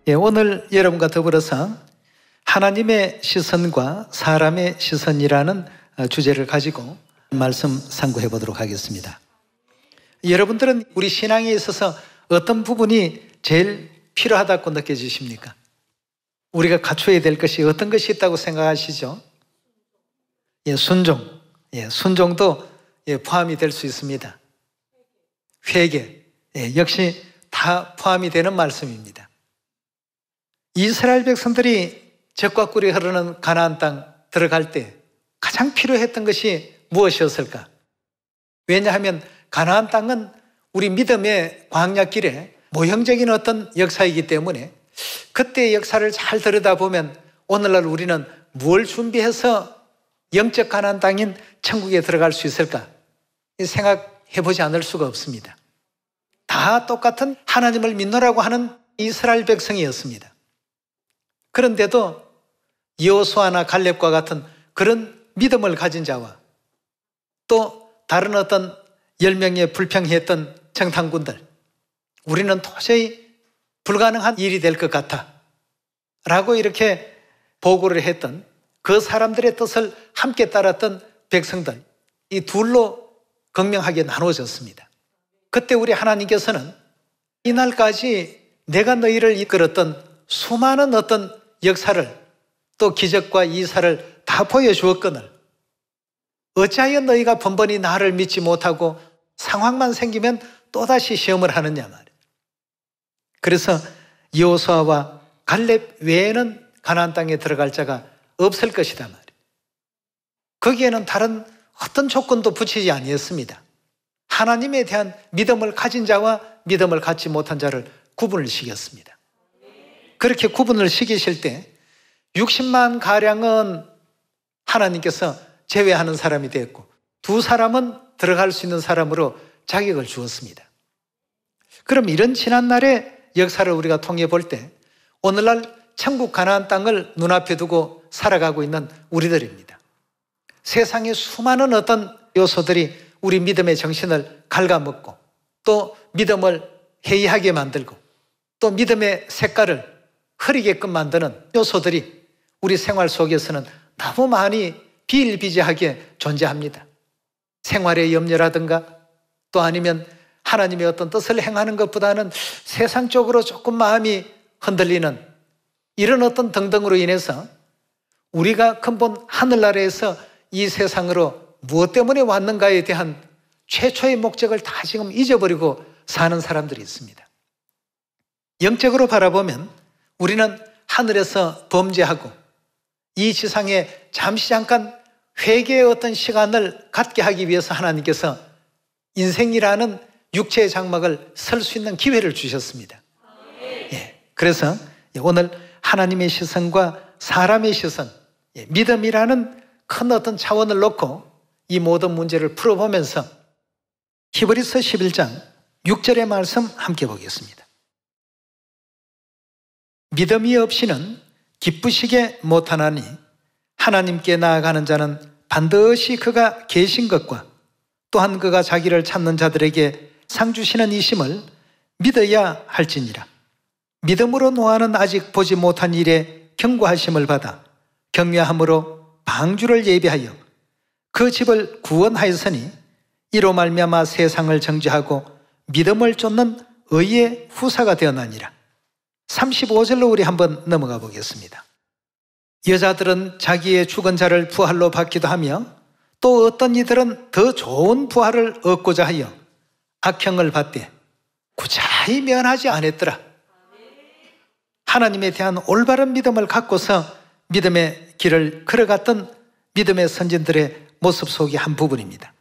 오늘 여러분과 더불어서 하나님의 시선과 사람의 시선이라는 주제를 가지고 말씀 상고해 보도록 하겠습니다. 여러분들은 우리 신앙에 있어서 어떤 부분이 제일 필요하다고 느껴지십니까? 우리가 갖춰야 될 것이 어떤 것이 있다고 생각하시죠? 순종. 순종도 포함이 될 수 있습니다. 회개. 역시 다 포함이 되는 말씀입니다. 이스라엘 백성들이 적과 꿀이 흐르는 가나안 땅 들어갈 때 가장 필요했던 것이 무엇이었을까? 왜냐하면 가나안 땅은 우리 믿음의 광야길에 모형적인 어떤 역사이기 때문에 그때의 역사를 잘 들여다보면 오늘날 우리는 뭘 준비해서 영적 가나안 땅인 천국에 들어갈 수 있을까? 생각해보지 않을 수가 없습니다. 다 똑같은 하나님을 믿노라고 하는 이스라엘 백성이었습니다. 그런데도 여호수아나 갈렙과 같은 그런 믿음을 가진 자와 또 다른 어떤 10명의 불평했던 정탐꾼들, 우리는 도저히 불가능한 일이 될 것 같아 라고 이렇게 보고를 했던 그 사람들의 뜻을 함께 따랐던 백성들, 이 둘로 극명하게 나누어졌습니다. 그때 우리 하나님께서는 이날까지 내가 너희를 이끌었던 수많은 어떤 역사를 또 기적과 이사를 다 보여주었거늘 어찌하여 너희가 번번이 나를 믿지 못하고 상황만 생기면 또다시 시험을 하느냐 말이에요. 그래서 여호수아와 갈렙 외에는 가나안 땅에 들어갈 자가 없을 것이다 말이에요. 거기에는 다른 어떤 조건도 붙이지 아니했습니다. 하나님에 대한 믿음을 가진 자와 믿음을 갖지 못한 자를 구분을 시켰습니다. 그렇게 구분을 시키실 때 60만 가량은 하나님께서 제외하는 사람이 되었고 2사람은 들어갈 수 있는 사람으로 자격을 주었습니다. 그럼 이런 지난날의 역사를 우리가 통해 볼 때 오늘날 천국 가나안 땅을 눈앞에 두고 살아가고 있는 우리들입니다. 세상의 수많은 어떤 요소들이 우리 믿음의 정신을 갉아먹고 또 믿음을 해이하게 만들고 또 믿음의 색깔을 흐리게끔 만드는 요소들이 우리 생활 속에서는 너무 많이 비일비재하게 존재합니다. 생활의 염려라든가 또 아니면 하나님의 어떤 뜻을 행하는 것보다는 세상적으로 조금 마음이 흔들리는 이런 어떤 등등으로 인해서 우리가 근본 하늘나라에서 이 세상으로 무엇 때문에 왔는가에 대한 최초의 목적을 다 지금 잊어버리고 사는 사람들이 있습니다. 영적으로 바라보면 우리는 하늘에서 범죄하고 이 지상에 잠시 잠깐 회개의 어떤 시간을 갖게 하기 위해서 하나님께서 인생이라는 육체의 장막을 설 수 있는 기회를 주셨습니다. 그래서 오늘 하나님의 시선과 사람의 시선, 믿음이라는 큰 어떤 차원을 놓고 이 모든 문제를 풀어보면서 히브리서 11장 6절의 말씀 함께 보겠습니다. 믿음이 없이는 기쁘시게 못하나니 하나님께 나아가는 자는 반드시 그가 계신 것과 또한 그가 자기를 찾는 자들에게 상 주시는 이심을 믿어야 할지니라. 믿음으로 노아는 아직 보지 못한 일에 경고하심을 받아 경외함으로 방주를 예비하여 그 집을 구원하였으니 이로 말미암아 세상을 정죄하고 믿음을 쫓는 의의 후사가 되었나니라. 35절로 우리 한번 넘어가 보겠습니다. 여자들은 자기의 죽은 자를 부활로 받기도 하며 또 어떤 이들은 더 좋은 부활을 얻고자 하여 악형을 받되 구차히 면하지 않았더라. 하나님에 대한 올바른 믿음을 갖고서 믿음의 길을 걸어갔던 믿음의 선진들의 모습 속의 한 부분입니다.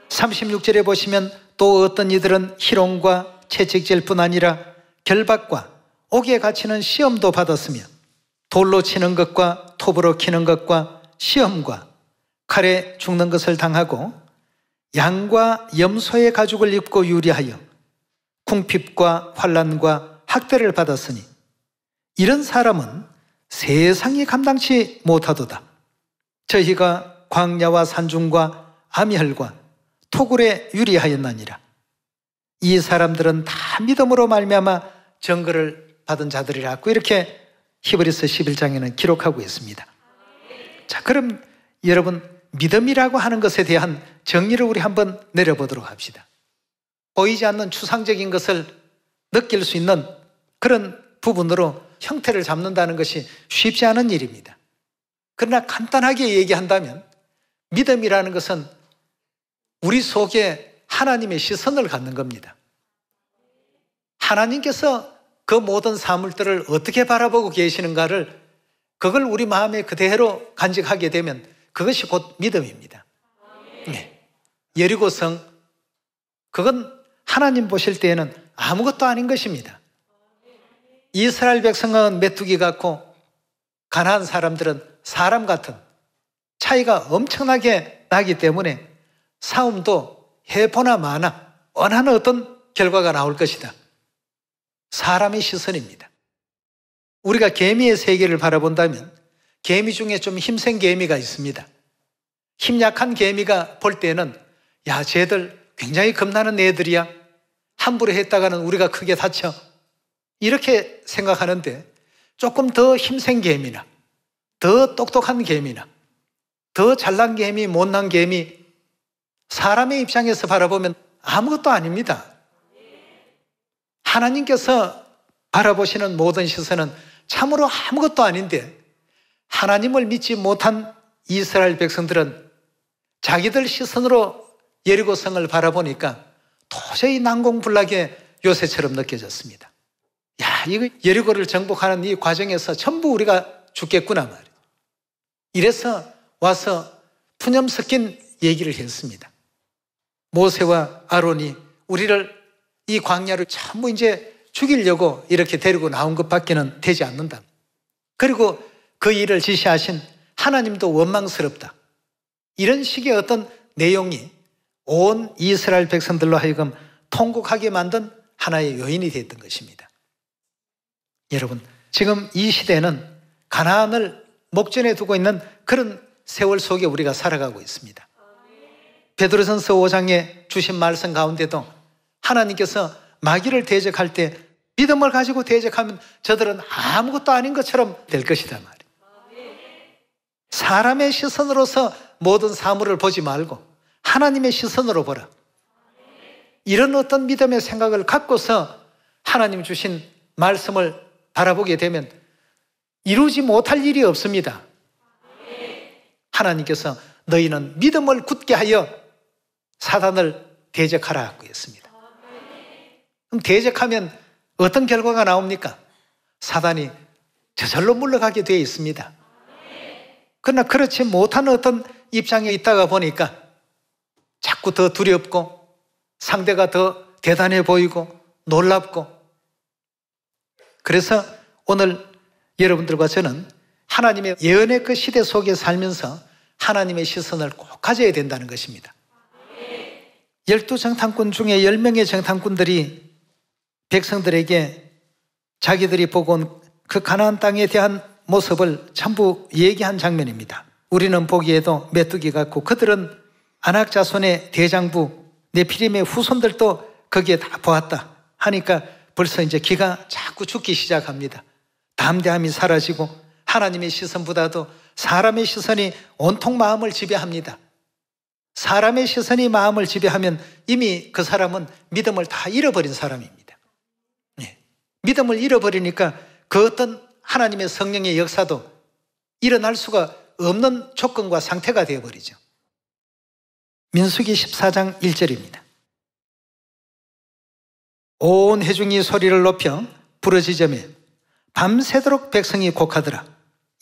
36절에 보시면 또 어떤 이들은 희롱과 채찍질 뿐 아니라 결박과 옥에 갇히는 시험도 받았으며 돌로 치는 것과 톱으로 키는 것과 시험과 칼에 죽는 것을 당하고 양과 염소의 가죽을 입고 유리하여 궁핍과 환난과 학대를 받았으니 이런 사람은 세상이 감당치 못하도다. 저희가 광야와 산중과 암혈과 토굴에 유리하였나니라. 이 사람들은 다 믿음으로 말미암아 정거를 받은 자들이라고 이렇게 히브리서 11장에는 기록하고 있습니다. 자, 그럼 여러분, 믿음이라고 하는 것에 대한 정의를 우리 한번 내려보도록 합시다. 보이지 않는 추상적인 것을 느낄 수 있는 그런 부분으로 형태를 잡는다는 것이 쉽지 않은 일입니다. 그러나 간단하게 얘기한다면 믿음이라는 것은 우리 속에 하나님의 시선을 갖는 겁니다. 하나님께서 그 모든 사물들을 어떻게 바라보고 계시는가를, 그걸 우리 마음에 그대로 간직하게 되면 그것이 곧 믿음입니다. 네. 여리고성, 그건 하나님 보실 때에는 아무것도 아닌 것입니다. 이스라엘 백성은 메뚜기 같고 가나안 사람들은 사람 같은, 차이가 엄청나게 나기 때문에 싸움도 해보나 마나 원하는 어떤 결과가 나올 것이다. 사람의 시선입니다. 우리가 개미의 세계를 바라본다면 개미 중에 좀 힘센 개미가 있습니다. 힘 약한 개미가 볼 때는 야, 쟤들 굉장히 겁나는 애들이야. 함부로 했다가는 우리가 크게 다쳐. 이렇게 생각하는데 조금 더 힘센 개미나 더 똑똑한 개미나 더 잘난 개미, 못난 개미, 사람의 입장에서 바라보면 아무것도 아닙니다. 하나님께서 바라보시는 모든 시선은 참으로 아무것도 아닌데, 하나님을 믿지 못한 이스라엘 백성들은 자기들 시선으로 여리고성을 바라보니까 도저히 난공불락의 요새처럼 느껴졌습니다. 야, 이거 여리고를 정복하는 이 과정에서 전부 우리가 죽겠구나 말이에요. 이래서 와서 푸념 섞인 얘기를 했습니다. 모세와 아론이 우리를 이 광야를 전부 이제 죽이려고 이렇게 데리고 나온 것밖에는 되지 않는다. 그리고 그 일을 지시하신 하나님도 원망스럽다. 이런 식의 어떤 내용이 온 이스라엘 백성들로 하여금 통곡하게 만든 하나의 요인이 됐던 것입니다. 여러분, 지금 이 시대는 가나안을 목전에 두고 있는 그런 세월 속에 우리가 살아가고 있습니다. 베드로전서 5장에 주신 말씀 가운데도 하나님께서 마귀를 대적할 때 믿음을 가지고 대적하면 저들은 아무것도 아닌 것처럼 될 것이다 말이에요. 사람의 시선으로서 모든 사물을 보지 말고 하나님의 시선으로 보라. 이런 어떤 믿음의 생각을 갖고서 하나님 주신 말씀을 바라보게 되면 이루지 못할 일이 없습니다. 하나님께서 너희는 믿음을 굳게 하여 사단을 대적하라고 했습니다. 그럼 대적하면 어떤 결과가 나옵니까? 사단이 저절로 물러가게 되어 있습니다. 그러나 그렇지 못한 어떤 입장에 있다가 보니까 자꾸 더 두렵고 상대가 더 대단해 보이고 놀랍고, 그래서 오늘 여러분들과 저는 하나님의 예언의 그 시대 속에 살면서 하나님의 시선을 꼭 가져야 된다는 것입니다. 12정탐꾼 중에 10명의 정탐꾼들이 백성들에게 자기들이 보고 온 그 가나안 땅에 대한 모습을 전부 얘기한 장면입니다. 우리는 보기에도 메뚜기 같고 그들은 아낙 자손의 대장부 네피림의 후손들도 거기에 다 보았다 하니까 벌써 이제 기가 자꾸 죽기 시작합니다. 담대함이 사라지고 하나님의 시선보다도 사람의 시선이 온통 마음을 지배합니다. 사람의 시선이 마음을 지배하면 이미 그 사람은 믿음을 다 잃어버린 사람입니다. 믿음을 잃어버리니까 그 어떤 하나님의 성령의 역사도 일어날 수가 없는 조건과 상태가 되어버리죠. 민수기 14장 1절입니다. 온 회중이 소리를 높여 부르짖으며 밤새도록 백성이 곡하더라.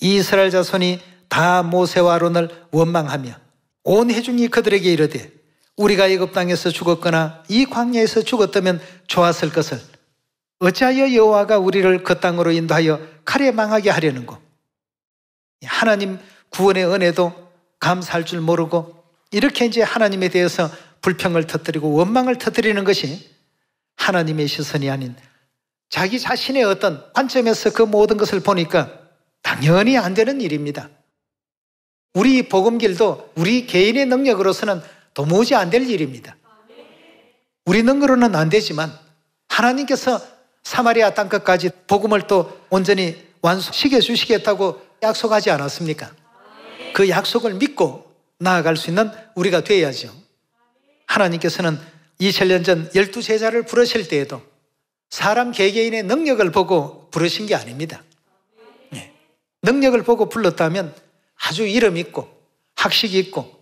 이스라엘 자손이 다 모세와 아론을 원망하며 온 회중이 그들에게 이르되 우리가 애굽 땅에서 죽었거나 이 광야에서 죽었다면 좋았을 것을 어찌하여 여호와가 우리를 그 땅으로 인도하여 칼에 망하게 하려는고. 하나님 구원의 은혜도 감사할 줄 모르고 이렇게 이제 하나님에 대해서 불평을 터뜨리고 원망을 터뜨리는 것이 하나님의 시선이 아닌 자기 자신의 어떤 관점에서 그 모든 것을 보니까 당연히 안 되는 일입니다. 우리 복음길도 우리 개인의 능력으로서는 도무지 안 될 일입니다. 우리 능력으로는 안 되지만 하나님께서 사마리아 땅끝까지 복음을 또 온전히 완수시켜 주시겠다고 약속하지 않았습니까? 그 약속을 믿고 나아갈 수 있는 우리가 되어야죠. 하나님께서는 2000년 전 12제자를 부르실 때에도 사람 개개인의 능력을 보고 부르신 게 아닙니다. 능력을 보고 불렀다면 아주 이름 있고 학식이 있고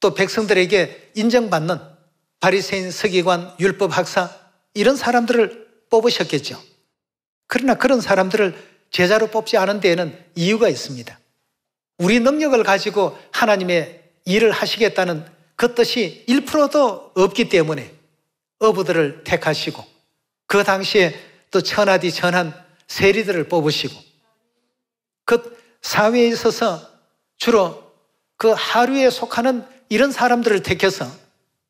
또 백성들에게 인정받는 바리새인, 서기관, 율법 학사 이런 사람들을 뽑으셨겠죠. 그러나 그런 사람들을 제자로 뽑지 않은 데에는 이유가 있습니다. 우리 능력을 가지고 하나님의 일을 하시겠다는 그 뜻이 1%도 없기 때문에 어부들을 택하시고 그 당시에 또 천하디 천한 세리들을 뽑으시고 그 사회에 있어서 주로 그 하류에 속하는 이런 사람들을 택해서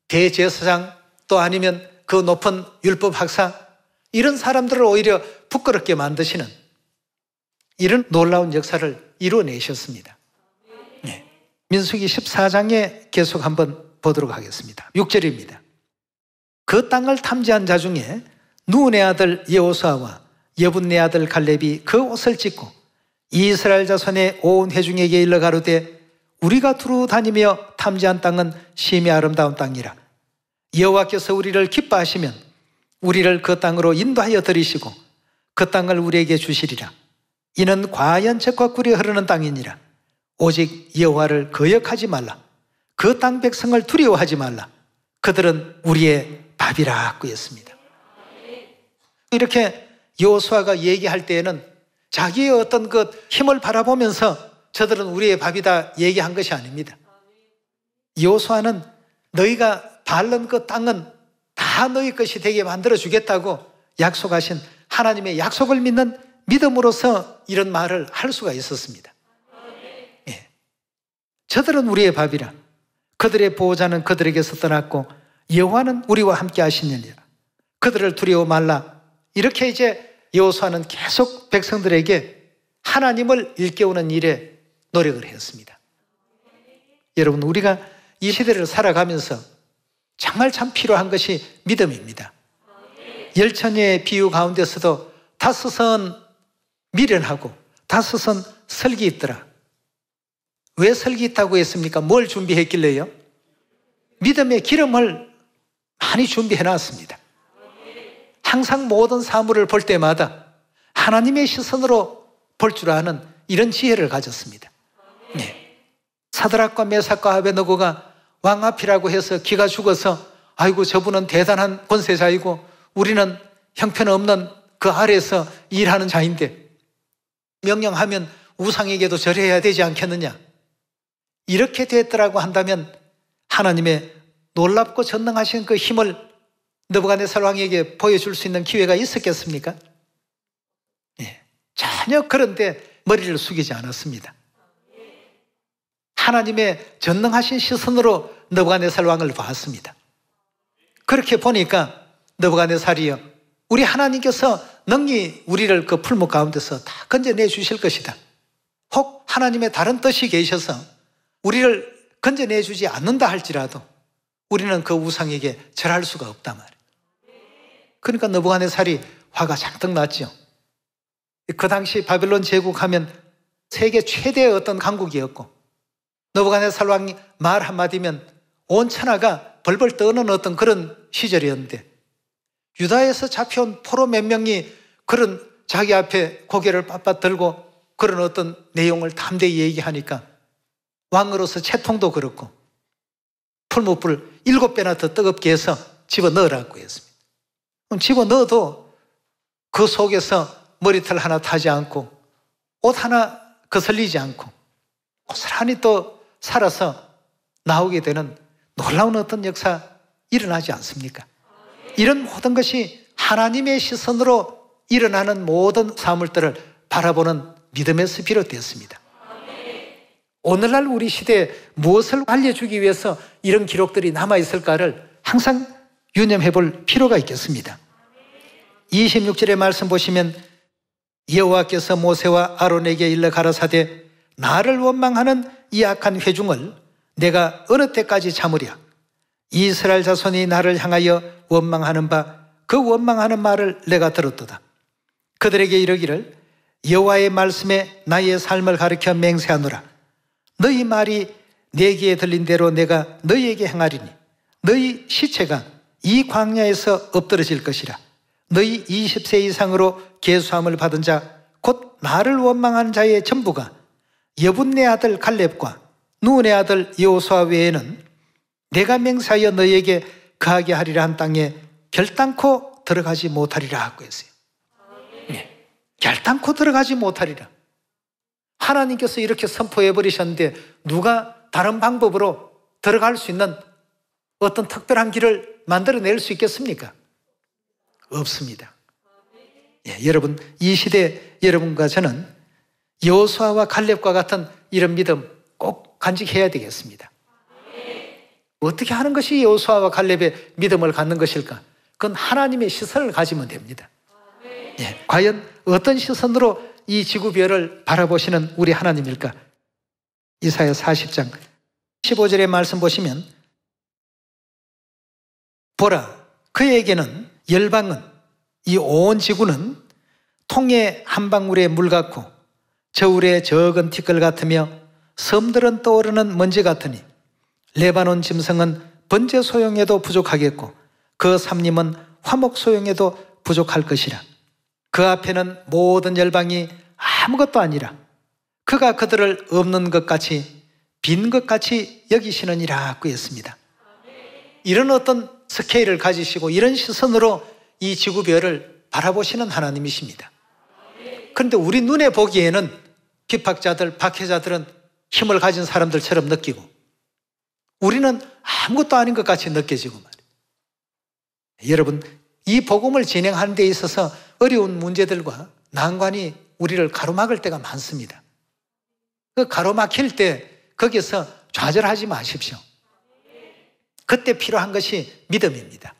대제사장 또 아니면 그 높은 율법 학사 이런 사람들을 오히려 부끄럽게 만드시는 이런 놀라운 역사를 이루어내셨습니다. 네. 민수기 14장에 계속 한번 보도록 하겠습니다. 6절입니다. 그 땅을 탐지한 자 중에 누의 아들 여호수아와 여분네 아들 갈렙이 그 옷을 찢고 이스라엘 자손의 온 회중에게 일러 가로되 우리가 두루 다니며 탐지한 땅은 심히 아름다운 땅이라. 여호와께서 우리를 기뻐하시면 우리를 그 땅으로 인도하여 들이시고 그 땅을 우리에게 주시리라. 이는 과연책과 꿀이 흐르는 땅이니라. 오직 여호와를 거역하지 말라. 그 땅 백성을 두려워하지 말라. 그들은 우리의 밥이라 하였습니다. 이렇게 여호수아가 얘기할 때에는 자기의 어떤 그 힘을 바라보면서 저들은 우리의 밥이다 얘기한 것이 아닙니다. 여호수아는 너희가 밟는 그 땅은 다 너희 것이 되게 만들어 주겠다고 약속하신 하나님의 약속을 믿는 믿음으로서 이런 말을 할 수가 있었습니다. 예. 저들은 우리의 밥이라. 그들의 보호자는 그들에게서 떠났고 여호와는 우리와 함께 하시느니라. 그들을 두려워 말라. 이렇게 이제 여호수아는 계속 백성들에게 하나님을 일깨우는 일에 노력을 했습니다. 여러분, 우리가 이 시대를 살아가면서 정말 참 필요한 것이 믿음입니다. 열처녀의 비유 가운데서도 5은 미련하고 5은 설기 있더라. 왜 설기 있다고 했습니까? 뭘 준비했길래요? 믿음의 기름을 많이 준비해 놨습니다. 항상 모든 사물을 볼 때마다 하나님의 시선으로 볼 줄 아는 이런 지혜를 가졌습니다. 네. 사드락과 메삭과 아베느고가 왕 앞이라고 해서 기가 죽어서 아이고 저분은 대단한 권세자이고 우리는 형편없는 그 아래에서 일하는 자인데 명령하면 우상에게도 절해야 되지 않겠느냐. 이렇게 됐더라고 한다면 하나님의 놀랍고 전능하신 그 힘을 느부갓네살 왕에게 보여줄 수 있는 기회가 있었겠습니까? 예, 전혀 그런데 머리를 숙이지 않았습니다. 하나님의 전능하신 시선으로 느부갓네살 왕을 봤습니다. 그렇게 보니까 느부갓네살이여, 우리 하나님께서 능히 우리를 그 풀목 가운데서 다 건져내 주실 것이다. 혹 하나님의 다른 뜻이 계셔서 우리를 건져내 주지 않는다 할지라도 우리는 그 우상에게 절할 수가 없단 말이에요. 그러니까 느부갓네살이 화가 잔뜩 났죠. 그 당시 바벨론 제국하면 세계 최대의 어떤 강국이었고 느부갓네살 왕이 말 한마디면 온 천하가 벌벌 떠는 어떤 그런 시절이었는데 유다에서 잡혀온 포로 몇 명이 그런 자기 앞에 고개를 빳빳 들고 그런 어떤 내용을 담대히 얘기하니까 왕으로서 채통도 그렇고 풀무불 7배나 더 뜨겁게 해서 집어넣으라고 했습니다. 그럼 집어넣어도 그 속에서 머리털 하나 타지 않고 옷 하나 거슬리지 않고 고스란히 또 살아서 나오게 되는 놀라운 어떤 역사 일어나지 않습니까? 이런 모든 것이 하나님의 시선으로 일어나는 모든 사물들을 바라보는 믿음에서 비롯되었습니다. 오늘날 우리 시대에 무엇을 알려주기 위해서 이런 기록들이 남아있을까를 항상 유념해 볼 필요가 있겠습니다. 26절의 말씀 보시면 여호와께서 모세와 아론에게 일러 가라사대 나를 원망하는 이 악한 회중을 내가 어느 때까지 참으랴. 이스라엘 자손이 나를 향하여 원망하는 바 그 원망하는 말을 내가 들었도다. 그들에게 이르기를 여호와의 말씀에 나의 삶을 가르쳐 맹세하노라. 너희 말이 내 귀에 들린 대로 내가 너희에게 행하리니 너희 시체가 이 광야에서 엎드러질 것이라. 너희 20세 이상으로 계수함을 받은 자 곧 나를 원망한 자의 전부가 여분네 아들 갈렙과 눈의 아들 여호수아 외에는 내가 맹세하여 너희에게 거하게 하리라 한 땅에 결단코 들어가지 못하리라 하고 했어요. 네. 결단코 들어가지 못하리라. 하나님께서 이렇게 선포해 버리셨는데 누가 다른 방법으로 들어갈 수 있는 어떤 특별한 길을 만들어낼 수 있겠습니까? 없습니다. 예, 여러분, 이 시대 여러분과 저는 여호수아와 갈렙과 같은 이런 믿음 꼭 간직해야 되겠습니다. 어떻게 하는 것이 여호수아와 갈렙의 믿음을 갖는 것일까? 그건 하나님의 시선을 가지면 됩니다. 예, 과연 어떤 시선으로 이 지구별을 바라보시는 우리 하나님일까? 이사야 40장 15절의 말씀 보시면 보라, 그에게는 열방은 이 온 지구는 통의 한 방울의 물 같고 저울의 적은 티끌 같으며 섬들은 떠오르는 먼지 같으니 레바논 짐승은 번제 소용에도 부족하겠고 그 삼림은 화목 소용에도 부족할 것이라. 그 앞에는 모든 열방이 아무것도 아니라 그가 그들을 없는 것 같이 빈 것 같이 여기시느니라 고 했습니다. 이런 어떤 스케일을 가지시고 이런 시선으로 이 지구별을 바라보시는 하나님이십니다. 그런데 우리 눈에 보기에는 핍박자들, 박해자들은 힘을 가진 사람들처럼 느끼고 우리는 아무것도 아닌 것 같이 느껴지고 말이에요. 여러분, 이 복음을 진행하는 데 있어서 어려운 문제들과 난관이 우리를 가로막을 때가 많습니다. 그 가로막힐 때 거기서 좌절하지 마십시오. 그때 필요한 것이 믿음입니다.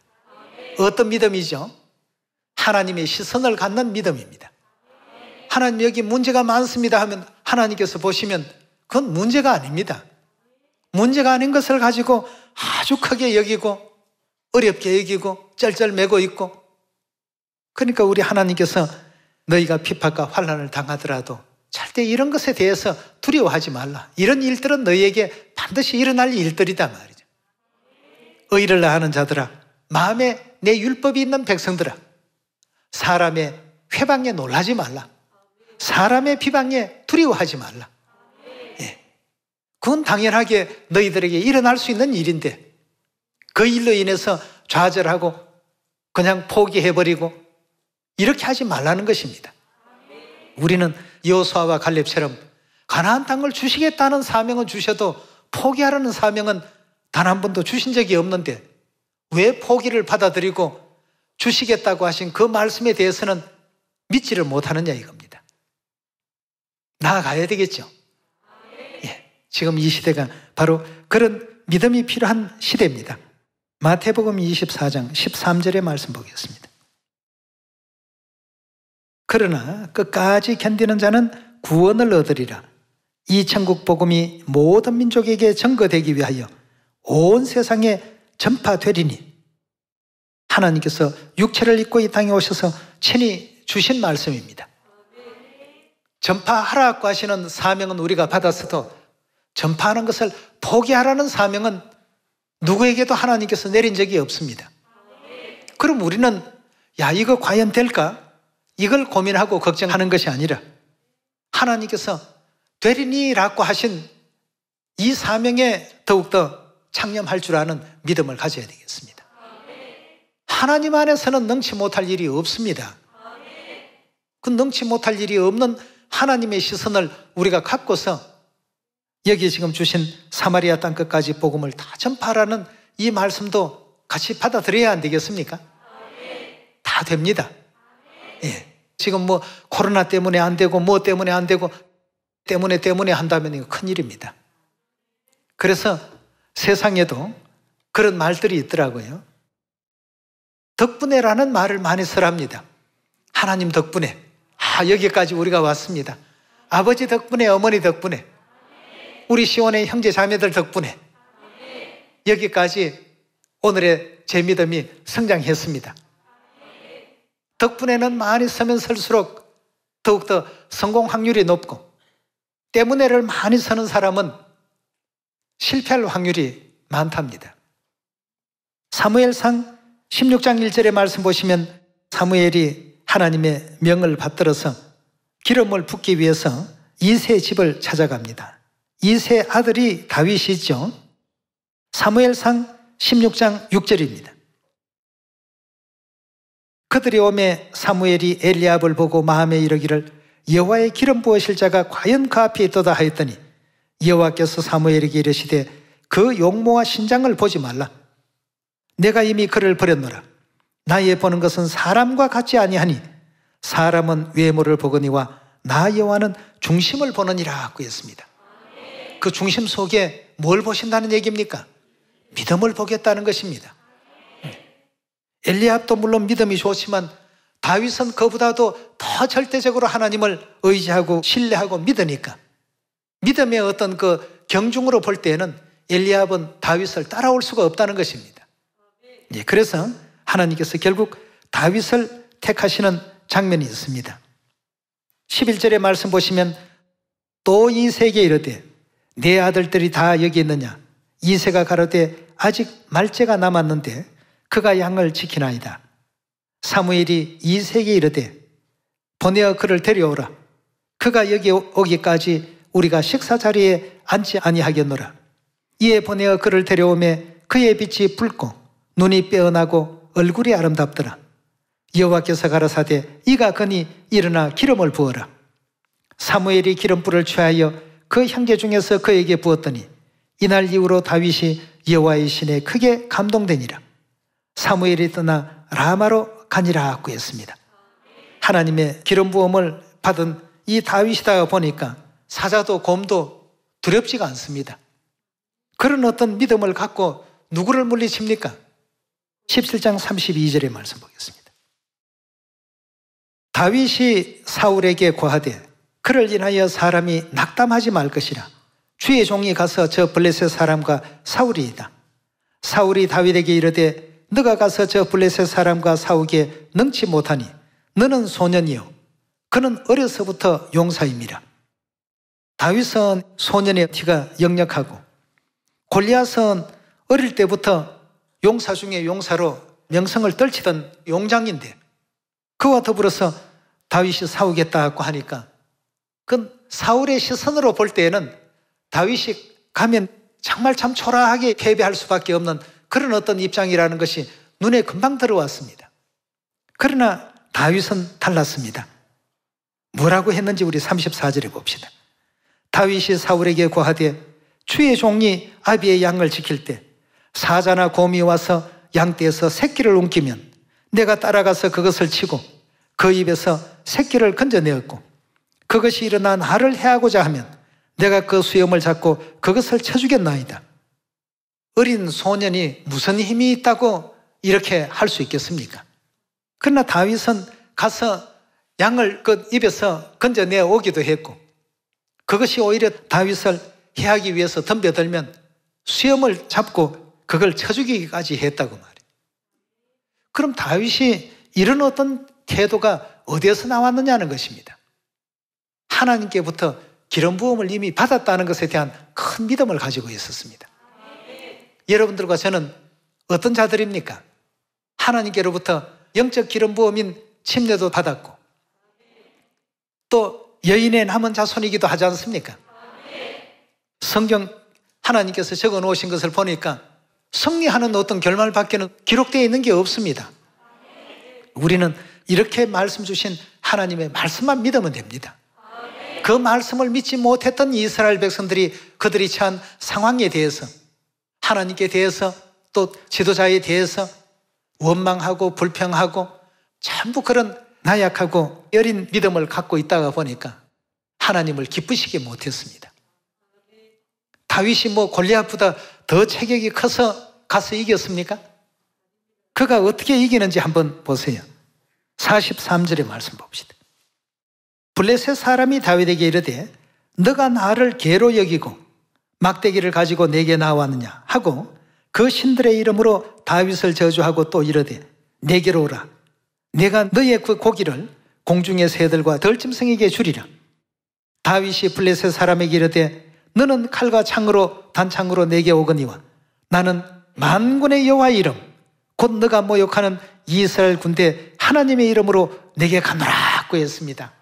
어떤 믿음이죠? 하나님의 시선을 갖는 믿음입니다. 하나님, 여기 문제가 많습니다 하면 하나님께서 보시면 그건 문제가 아닙니다. 문제가 아닌 것을 가지고 아주 크게 여기고 어렵게 여기고 쩔쩔매고 있고, 그러니까 우리 하나님께서 너희가 핍박과 환난을 당하더라도 절대 이런 것에 대해서 두려워하지 말라. 이런 일들은 너희에게 반드시 일어날 일들이다 말이죠. 의를 다하는 자들아, 마음에 내 율법이 있는 백성들아, 사람의 회방에 놀라지 말라. 사람의 비방에 두려워하지 말라. 예. 그건 당연하게 너희들에게 일어날 수 있는 일인데 그 일로 인해서 좌절하고 그냥 포기해버리고 이렇게 하지 말라는 것입니다. 우리는 여호수아와 갈렙처럼 가나안 땅을 주시겠다는 사명은 주셔도 포기하라는 사명은 단 한 번도 주신 적이 없는데 왜 포기를 받아들이고 주시겠다고 하신 그 말씀에 대해서는 믿지를 못하느냐 이겁니다. 나아가야 되겠죠. 예, 지금 이 시대가 바로 그런 믿음이 필요한 시대입니다. 마태복음 24장 13절의 말씀 보겠습니다. 그러나 끝까지 견디는 자는 구원을 얻으리라. 이 천국 복음이 모든 민족에게 전거되기 위하여 온 세상에 전파되리니. 하나님께서 육체를 입고 이 땅에 오셔서 친히 주신 말씀입니다. 전파하라고 하시는 사명은 우리가 받았어도 전파하는 것을 포기하라는 사명은 누구에게도 하나님께서 내린 적이 없습니다. 그럼 우리는 야, 이거 과연 될까? 이걸 고민하고 걱정하는 것이 아니라 하나님께서 되리니라고 하신 이 사명에 더욱더 창념할 줄 아는 믿음을 가져야 되겠습니다. 하나님 안에서는 능치 못할 일이 없습니다. 그 능치 못할 일이 없는 하나님의 시선을 우리가 갖고서 여기 지금 주신 사마리아 땅 끝까지 복음을 다 전파하라는 이 말씀도 같이 받아들여야 안 되겠습니까? 다 됩니다. 예. 지금 뭐 코로나 때문에 안 되고 뭐 때문에 안 되고 때문에 한다면 이거 큰일입니다. 그래서 세상에도 그런 말들이 있더라고요. 덕분에라는 말을 많이들 합니다. 하나님 덕분에 여기까지 우리가 왔습니다. 아버지 덕분에, 어머니 덕분에, 우리 시온의 형제 자매들 덕분에 여기까지 오늘의 제 믿음이 성장했습니다. 덕분에는 많이 서면 설수록 더욱더 성공 확률이 높고, 때문에를 많이 서는 사람은 실패할 확률이 많답니다. 사무엘상 16장 1절의 말씀 보시면 사무엘이 하나님의 명을 받들어서 기름을 붓기 위해서 이새의 집을 찾아갑니다. 이새의 아들이 다윗이죠. 사무엘상 16장 6절입니다. 그들이 오매 사무엘이 엘리압을 보고 마음에 이르기를 여호와의 기름 부으실 자가 과연 그 앞에 있도다 하였더니 여호와께서 사무엘에게 이르시되 그 용모와 신장을 보지 말라. 내가 이미 그를 버렸노라. 나의 보는 것은 사람과 같지 아니하니 사람은 외모를 보거니와 나 여호와는 중심을 보느니라 고 했습니다. 그 중심 속에 뭘 보신다는 얘기입니까? 믿음을 보겠다는 것입니다. 엘리압도 물론 믿음이 좋지만 다윗은 그보다도 더 절대적으로 하나님을 의지하고 신뢰하고 믿으니까 믿음의 어떤 그 경중으로 볼 때에는 엘리압은 다윗을 따라올 수가 없다는 것입니다. 그래서 하나님께서 결국 다윗을 택하시는 장면이 있습니다. 11절의 말씀 보시면 또 이새에게 이르되 내 아들들이 다 여기 있느냐? 이새가 가로되 아직 말째가 남았는데 그가 양을 지키나이다. 사무엘이 이새에게 이르되 보내어 그를 데려오라. 그가 여기 오기까지 우리가 식사 자리에 앉지 아니하겠노라. 이에 보내어 그를 데려오매 그의 빛이 붉고 눈이 빼어나고 얼굴이 아름답더라. 여호와께서 가라사대 이가 거니 일어나 기름을 부어라. 사무엘이 기름불을 취하여 그 향제 중에서 그에게 부었더니 이날 이후로 다윗이 여호와의 신에 크게 감동되니라. 사무엘이 떠나 라마로 가니라 고 했습니다. 하나님의 기름 부음을 받은 이 다윗이다 보니까 사자도 곰도 두렵지가 않습니다. 그런 어떤 믿음을 갖고 누구를 물리칩니까? 17장 32절의 말씀 보겠습니다. 다윗이 사울에게 고하되 그를 인하여 사람이 낙담하지 말 것이라. 주의 종이 가서 저 블레셋 사람과 사울이이다. 사울이 다윗에게 이르되 너가 가서 저 블레셋 사람과 싸우기에 능치 못하니 너는 소년이요 그는 어려서부터 용사임이라. 다윗은 소년의 티가 역력하고 골리앗은 어릴 때부터 용사 중에 용사로 명성을 떨치던 용장인데 그와 더불어서 다윗이 싸우겠다고 하니까 그건 사울의 시선으로 볼 때에는 다윗이 가면 정말 참 초라하게 패배할 수밖에 없는 그런 어떤 입장이라는 것이 눈에 금방 들어왔습니다. 그러나 다윗은 달랐습니다. 뭐라고 했는지 우리 34절에 봅시다. 다윗이 사울에게 고하되 주의 종이 아비의 양을 지킬 때 사자나 곰이 와서 양떼에서 새끼를 옮기면 내가 따라가서 그것을 치고 그 입에서 새끼를 건져내었고 그것이 일어나 나를 해하고자 하면 내가 그 수염을 잡고 그것을 쳐주겠나이다. 어린 소년이 무슨 힘이 있다고 이렇게 할 수 있겠습니까? 그러나 다윗은 가서 양을 그 입에서 건져내 오기도 했고 그것이 오히려 다윗을 해하기 위해서 덤벼들면 수염을 잡고 그걸 쳐주기까지 했다고 말이에요. 그럼 다윗이 이런 어떤 태도가 어디에서 나왔느냐는 것입니다. 하나님께부터 기름 부음을 이미 받았다는 것에 대한 큰 믿음을 가지고 있었습니다. 여러분들과 저는 어떤 자들입니까? 하나님께로부터 영적 기름 부음인 침례도 받았고 또 여인의 남은 자손이기도 하지 않습니까? 성경 하나님께서 적어 놓으신 것을 보니까 승리하는 어떤 결말밖에는 기록되어 있는 게 없습니다. 우리는 이렇게 말씀 주신 하나님의 말씀만 믿으면 됩니다. 그 말씀을 믿지 못했던 이스라엘 백성들이 그들이 처한 상황에 대해서 하나님께 대해서 또 지도자에 대해서 원망하고 불평하고 전부 그런 나약하고 여린 믿음을 갖고 있다가 보니까 하나님을 기쁘시게 못했습니다. 다윗이 뭐 골리앗보다 더 체격이 커서 가서 이겼습니까? 그가 어떻게 이기는지 한번 보세요. 43절의 말씀 봅시다. 블레셋 사람이 다윗에게 이르되 너가 나를 개로 여기고 막대기를 가지고 내게 나왔느냐 하고 그 신들의 이름으로 다윗을 저주하고 또 이르되 내게로 오라. 내가 너의 그 고기를 공중의 새들과 들짐승에게 주리라. 다윗이 블레셋 사람에게 이르되 너는 칼과 창으로 단창으로 내게 오거니와 나는 만군의 여호와의 이름 곧 너가 모욕하는 이스라엘 군대 하나님의 이름으로 내게 가노라고 했습니다.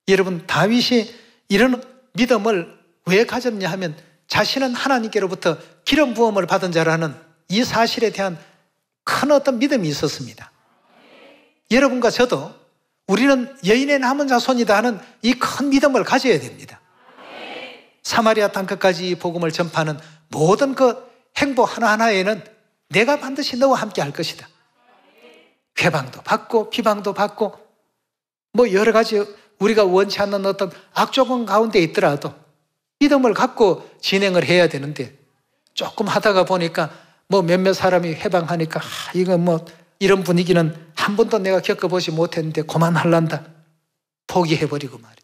여러분, 다윗이 이런 믿음을 왜 가졌냐 하면 자신은 하나님께로부터 기름 부음을 받은 자라는 이 사실에 대한 큰 어떤 믿음이 있었습니다. 여러분과 저도 우리는 여인의 남은 자손이다 하는 이 큰 믿음을 가져야 됩니다. 사마리아 땅끝까지 이 복음을 전파하는 모든 그 행보 하나하나에는 내가 반드시 너와 함께 할 것이다. 회방도 받고 비방도 받고 뭐 여러 가지 우리가 원치 않는 어떤 악조건 가운데 있더라도 믿음을 갖고 진행을 해야 되는데 조금 하다가 보니까 뭐 몇몇 사람이 회방하니까 이거 뭐 이런 분위기는 한 번도 내가 겪어보지 못했는데 그만할란다. 포기해버리고 말이에요.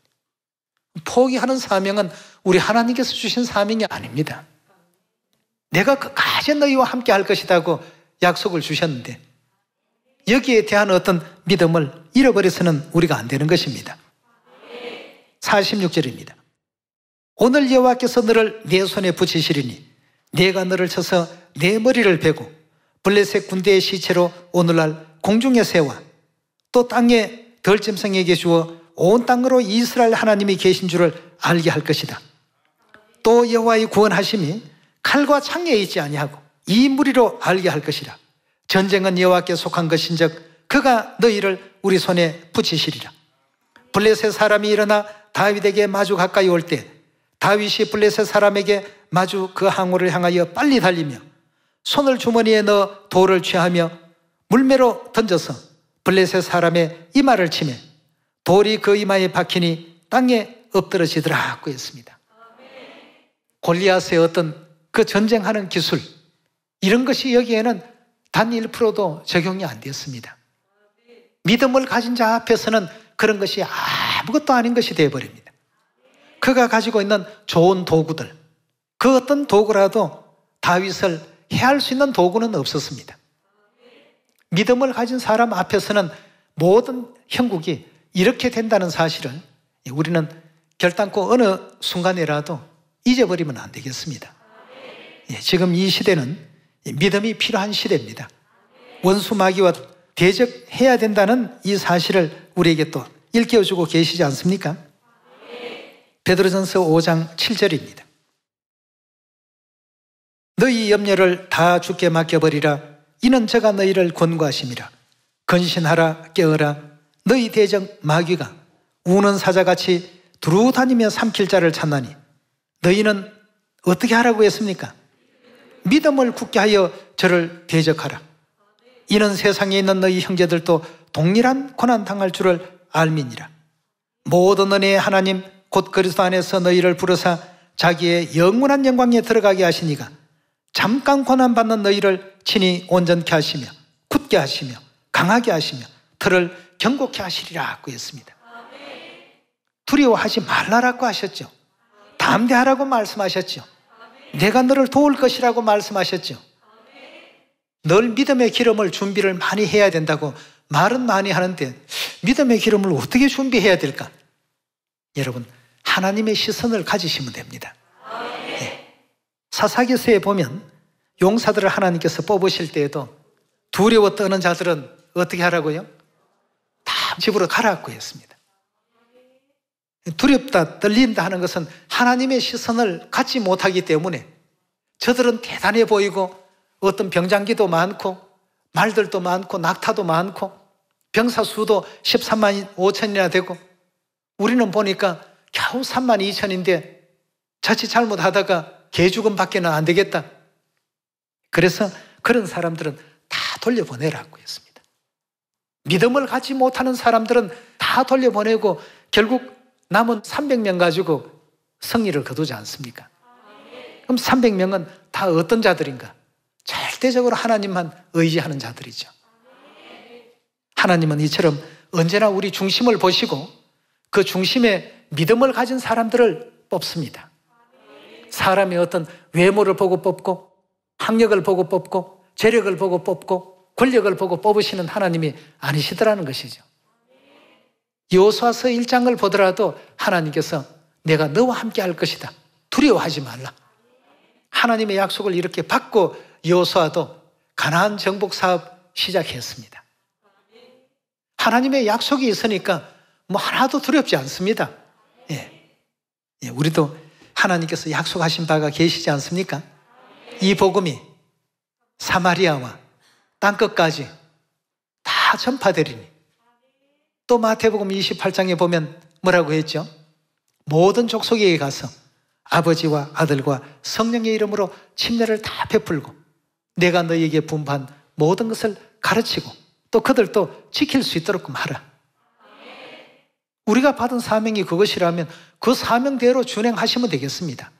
포기하는 사명은 우리 하나님께서 주신 사명이 아닙니다. 내가 끝까지 너희와 함께 할 것이라고 약속을 주셨는데 여기에 대한 어떤 믿음을 잃어버려서는 우리가 안 되는 것입니다. 46절입니다. 오늘 여호와께서 너를 내 손에 붙이시리니 내가 너를 쳐서 내 머리를 베고 블레셋 군대의 시체로 오늘날 공중의 새와 또 땅의 들짐승에게 주어 온 땅으로 이스라엘 하나님이 계신 줄을 알게 할 것이다. 또 여호와의 구원하심이 칼과 창에 있지 아니하고 이 무리로 알게 할 것이라. 전쟁은 여호와께 속한 것인즉 그가 너희를 우리 손에 붙이시리라. 블레셋 사람이 일어나 다윗에게 마주 가까이 올 때 다윗이 블레셋 사람에게 마주 그 항우를 향하여 빨리 달리며 손을 주머니에 넣어 돌을 취하며 물매로 던져서 블레셋 사람의 이마를 치매 돌이 그 이마에 박히니 땅에 엎드러지더라고 했습니다. 골리앗의 어떤 그 전쟁하는 기술 이런 것이 여기에는 단 1%도 적용이 안 됐습니다. 믿음을 가진 자 앞에서는 그런 것이 아무것도 아닌 것이 되어버립니다. 그가 가지고 있는 좋은 도구들 그 어떤 도구라도 다윗을 해할 수 있는 도구는 없었습니다. 믿음을 가진 사람 앞에서는 모든 형국이 이렇게 된다는 사실을 우리는 결단코 어느 순간이라도 잊어버리면 안 되겠습니다. 지금 이 시대는 믿음이 필요한 시대입니다. 원수 마귀와 대적해야 된다는 이 사실을 우리에게 또 일깨워주고 계시지 않습니까? 베드로전서 5장 7절입니다. 너희 염려를 다 주께 맡겨버리라. 이는 저가 너희를 권고하심이라. 근신하라 깨어라. 너희 대적 마귀가 우는 사자같이 두루 다니며 삼킬 자를 찾나니 너희는 어떻게 하라고 했습니까? 믿음을 굳게 하여 저를 대적하라. 이는 세상에 있는 너희 형제들도 동일한 고난 당할 줄을 알미니라. 모든 은혜의 하나님 곧 그리스도 안에서 너희를 부르사 자기의 영원한 영광에 들어가게 하시니가 잠깐 고난받는 너희를 친히 온전케 하시며 굳게 하시며 강하게 하시며 들을 견고케 하시리라고 했습니다. 두려워하지 말라라고 하셨죠. 담대하라고 말씀하셨죠. 내가 너를 도울 것이라고 말씀하셨죠. 늘 믿음의 기름을 준비를 많이 해야 된다고 말은 많이 하는데 믿음의 기름을 어떻게 준비해야 될까? 여러분, 하나님의 시선을 가지시면 됩니다. 사사기서에 보면 용사들을 하나님께서 뽑으실 때에도 두려워 떠는 자들은 어떻게 하라고요? 다 집으로 가라고 했습니다. 두렵다, 떨린다 하는 것은 하나님의 시선을 갖지 못하기 때문에 저들은 대단해 보이고 어떤 병장기도 많고 말들도 많고 낙타도 많고 병사 수도 13만 5천이나 되고 우리는 보니까 겨우 3만 2천인데 자칫 잘못하다가 개죽음 밖에는 안 되겠다. 그래서 그런 사람들은 다 돌려보내라고 했습니다. 믿음을 갖지 못하는 사람들은 다 돌려보내고 결국 남은 300명 가지고 승리를 거두지 않습니까? 그럼 300명은 다 어떤 자들인가? 절대적으로 하나님만 의지하는 자들이죠. 하나님은 이처럼 언제나 우리 중심을 보시고 그 중심에 믿음을 가진 사람들을 뽑습니다. 사람의 어떤 외모를 보고 뽑고 학력을 보고 뽑고 재력을 보고 뽑고 권력을 보고 뽑으시는 하나님이 아니시더라는 것이죠. 여호수아서 1장을 보더라도 하나님께서 내가 너와 함께 할 것이다. 두려워하지 말라. 하나님의 약속을 이렇게 받고 여호수아도 가나안 정복 사업 시작했습니다. 하나님의 약속이 있으니까 뭐 하나도 두렵지 않습니다. 우리도 하나님께서 약속하신 바가 계시지 않습니까? 이 복음이 사마리아와 땅끝까지 다 전파되리니. 또 마태복음 28장에 보면 뭐라고 했죠? 모든 족속에게 가서 아버지와 아들과 성령의 이름으로 침례를 다 베풀고 내가 너희에게 분부한 모든 것을 가르치고 또 그들도 지킬 수 있도록 하라. 우리가 받은 사명이 그것이라면 그 사명대로 준행하시면 되겠습니다.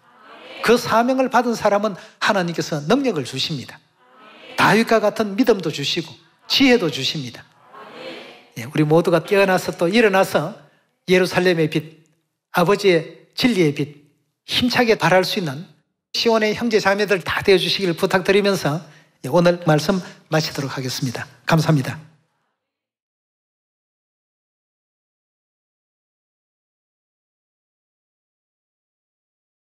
그 사명을 받은 사람은 하나님께서 능력을 주십니다. 다윗과 같은 믿음도 주시고 지혜도 주십니다. 우리 모두가 깨어나서 또 일어나서 예루살렘의 빛, 아버지의 진리의 빛 힘차게 발할 수 있는 시온의 형제 자매들 다 되어주시기를 부탁드리면서 오늘 말씀 마치도록 하겠습니다. 감사합니다.